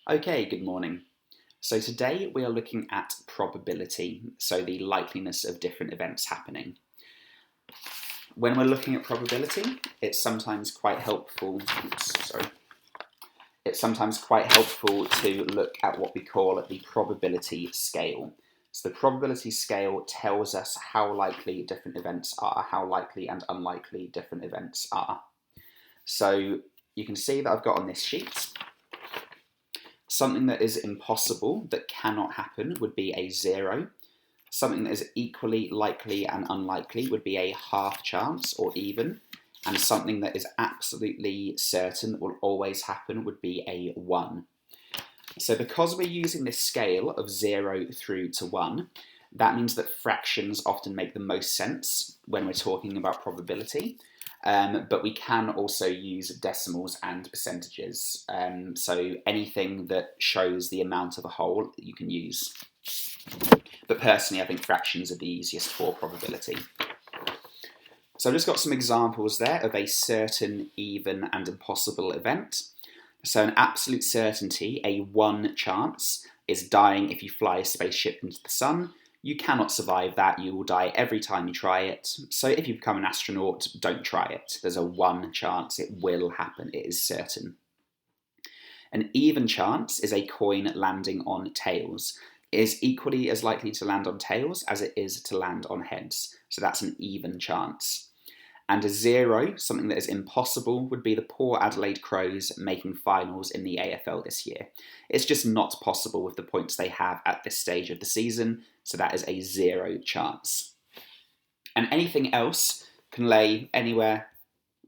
Okay, good morning. So today we are looking at probability, so the likeliness of different events happening. When we're looking at probability, it's sometimes quite helpful, to look at what we call the probability scale. So the probability scale tells us how likely different events are, how likely and unlikely different events are. So you can see that I've got on this sheet something that is impossible, that cannot happen, would be a 0. Something that is equally likely and unlikely would be a half chance or even. And something that is absolutely certain that will always happen would be a 1. So because we're using this scale of 0 through to 1, that means that fractions often make the most sense when we're talking about probability. But we can also use decimals and percentages. So anything that shows the amount of a whole you can use. But personally, I think fractions are the easiest for probability. So I've just got some examples there of a certain, even, and impossible event. So an absolute certainty, a 1 chance, is dying if you fly a spaceship into the sun. You cannot survive that, you will die every time you try it. So if you become an astronaut, don't try it. There's a 1 chance it will happen, it is certain. An even chance is a coin landing on tails. It is equally as likely to land on tails as it is to land on heads. So that's an even chance. And a 0, something that is impossible, would be the poor Adelaide Crows making finals in the AFL this year. It's just not possible with the points they have at this stage of the season, so that is a 0 chance. And anything else can lay anywhere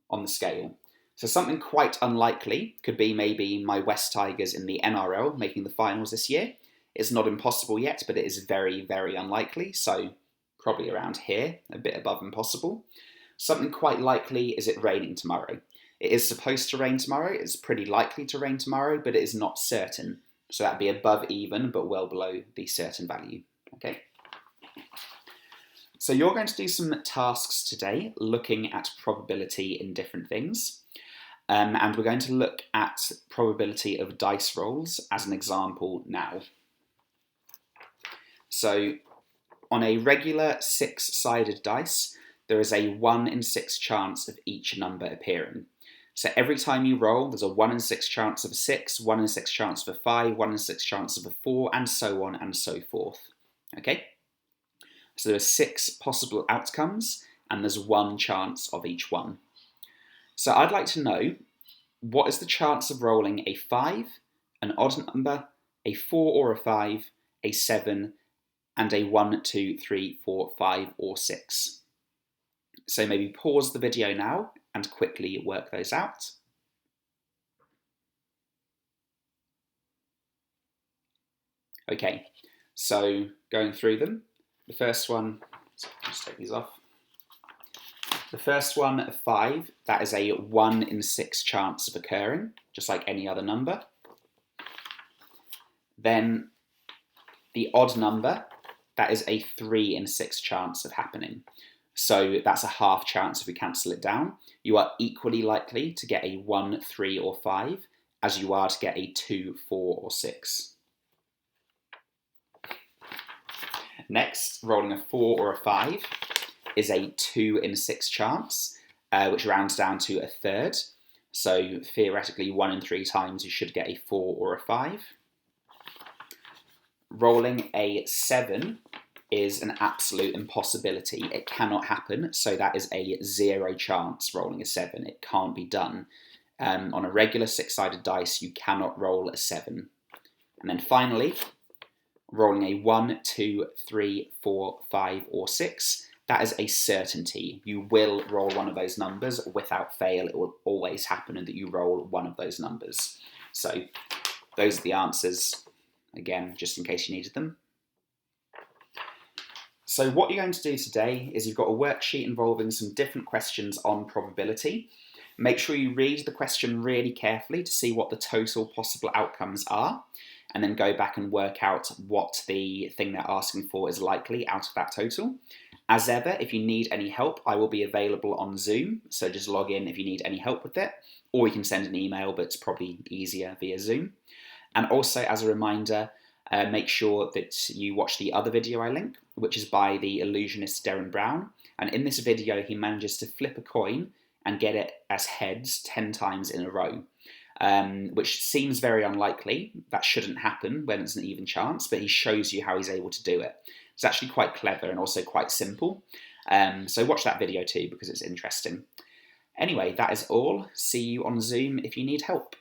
on the scale. So something quite unlikely could be maybe my West Tigers in the NRL making the finals this year. It's not impossible yet, but it is very, very unlikely, so probably around here, a bit above impossible. Something quite likely is it raining tomorrow. It is supposed to rain tomorrow, it's pretty likely to rain tomorrow, but it is not certain. So that'd be above even, but well below the certain value. Okay. So you're going to do some tasks today looking at probability in different things. And we're going to look at probability of dice rolls as an example now. So on a regular 6-sided dice, there is a 1 in 6 chance of each number appearing. So every time you roll, there's a 1 in 6 chance of a 6, 1 in 6 chance of a 5, 1 in 6 chance of a 4, and so on and so forth. Okay? So there are 6 possible outcomes, and there's 1 chance of each one. So I'd like to know, what is the chance of rolling a 5, an odd number, a 4 or a 5, a 7, and a 1, 2, 3, 4, 5, or 6? So maybe pause the video now and quickly work those out. Okay, so going through them, the first one, just take these off. The first one, 5, that is a 1 in 6 chance of occurring, just like any other number. Then the odd number, that is a 3 in 6 chance of happening. So that's a half chance if we cancel it down. You are equally likely to get a 1, 3, or 5 as you are to get a 2, 4, or 6. Next, rolling a 4 or a 5 is a 2 in 6 chance, which rounds down to a third. So theoretically, 1 in 3 times you should get a 4 or a 5. Rolling a 7 is an absolute impossibility. It cannot happen, so that is a 0 chance rolling a 7. It can't be done. On a regular 6-sided dice, you cannot roll a 7. And then finally, rolling a 1, 2, 3, 4, 5, or 6, that is a certainty. You will roll one of those numbers without fail. It will always happen that you roll one of those numbers. So those are the answers, again, just in case you needed them. So what you're going to do today is you've got a worksheet involving some different questions on probability. Make sure you read the question really carefully to see what the total possible outcomes are, and then go back and work out what the thing they're asking for is likely out of that total. As ever, if you need any help, I will be available on Zoom, so just log in if you need any help with it, or you can send an email, but it's probably easier via Zoom. And also, as a reminder, make sure that you watch the other video I link, which is by the illusionist Derren Brown. And in this video, he manages to flip a coin and get it as heads 10 times in a row, which seems very unlikely. That shouldn't happen when it's an even chance, but he shows you how he's able to do it. It's actually quite clever and also quite simple. So watch that video too, because it's interesting. Anyway, that is all. See you on Zoom if you need help.